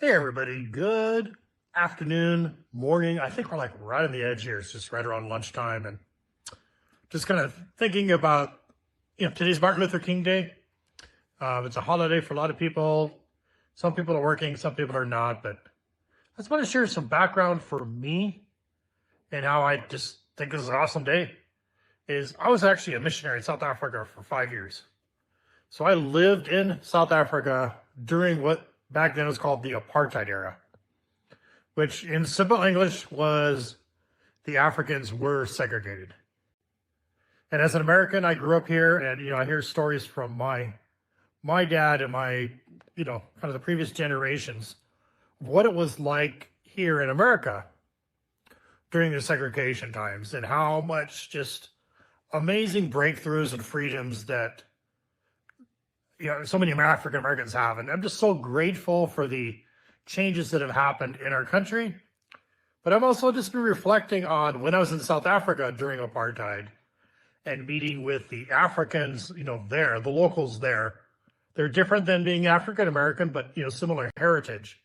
Hey everybody, good afternoon, morning. I think we're like right on the edge here. It's just right around lunchtime and just kind of thinking about, today's Martin Luther King Day. It's a holiday for a lot of people. Some people are working, some people are not, but I just want to share some background for me and how I just think this is an awesome day. I was actually a missionary in South Africa for 5 years. So I lived in South Africa during what back then was called the apartheid era, which in simple English was the Africans were segregated. And as an American, I grew up here, and I hear stories from my dad and my kind of the previous generations of what it was like here in America during the segregation times, and how much just amazing breakthroughs and freedoms that so many African Americans have. And I'm just so grateful for the changes that have happened in our country. But I'm also just been reflecting on when I was in South Africa during apartheid and meeting with the Africans, there, the locals there. They're different than being African American, but, similar heritage.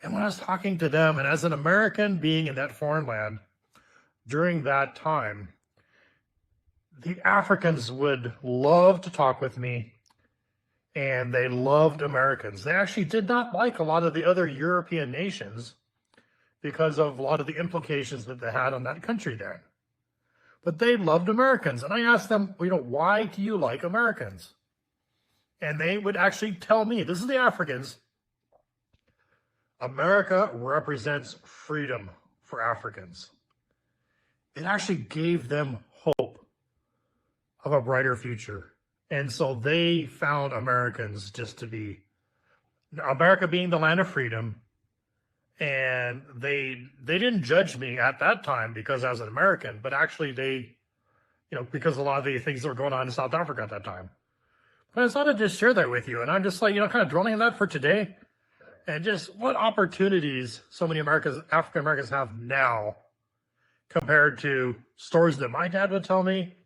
And when I was talking to them, and as an American being in that foreign land during that time, the Africans would love to talk with me. And they loved Americans. They actually did not like a lot of the other European nations because of a lot of the implications that they had on that country then. But they loved Americans. And I asked them, why do you like Americans? And they would actually tell me, this is the Africans, America represents freedom for Africans. It actually gave them hope of a brighter future. And so they found Americans just to be, America being the land of freedom. And they didn't judge me at that time because I was an American, but actually they, because a lot of the things that were going on in South Africa at that time. But I just thought I'd just share that with you. And I'm just like, kind of dwelling on that for today. And just what opportunities so many African Americans have now compared to stories that my dad would tell me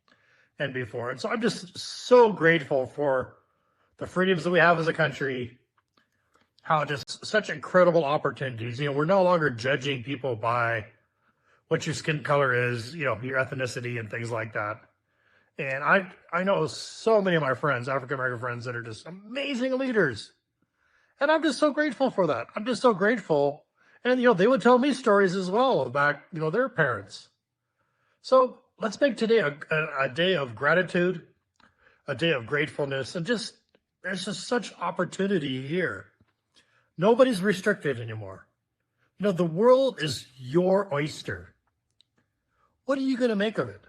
and before. And so I'm just so grateful for the freedoms that we have as a country, how just such incredible opportunities. We're no longer judging people by what your skin color is, your ethnicity and things like that. And I know so many of my friends, African-American friends, that are just amazing leaders. And I'm just so grateful for that. I'm just so grateful. And, they would tell me stories as well about, their parents. So let's make today a day of gratitude, a day of gratefulness, and there's just such opportunity here. Nobody's restricted anymore. The world is your oyster. What are you going to make of it?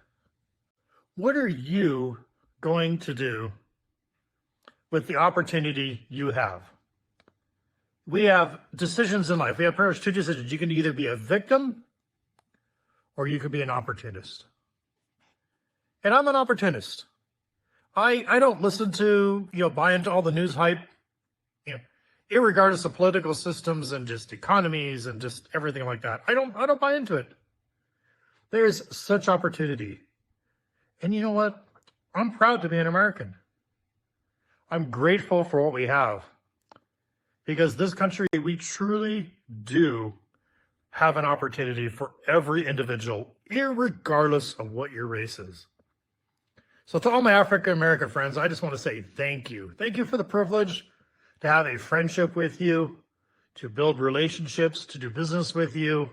What are you going to do with the opportunity you have? We have decisions in life. We have pretty much two decisions. You can either be a victim or you could be an opportunist. And I'm an opportunist. I don't listen to, buy into all the news hype, irregardless of political systems and just economies and just everything like that. I don't buy into it. There's such opportunity. And you know what? I'm proud to be an American. I'm grateful for what we have. Because this country, we truly do have an opportunity for every individual, irregardless of what your race is. So to all my African-American friends, I just want to say thank you. Thank you for the privilege to have a friendship with you, to build relationships, to do business with you,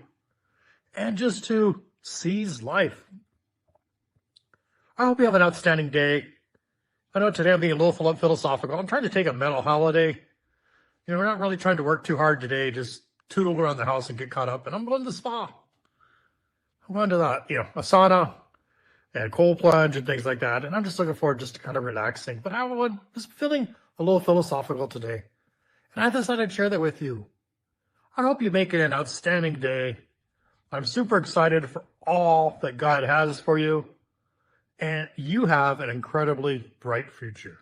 and just to seize life. I hope you have an outstanding day. I know today I'm being a little philosophical. I'm trying to take a mental holiday. We're not really trying to work too hard today, just tootle around the house and get caught up. And I'm going to the spa. I'm going to a sauna and cold plunge and things like that. And I'm just looking forward just to kind of relaxing. But I was feeling a little philosophical today. And I decided I'd share that with you. I hope you make it an outstanding day. I'm super excited for all that God has for you. And you have an incredibly bright future.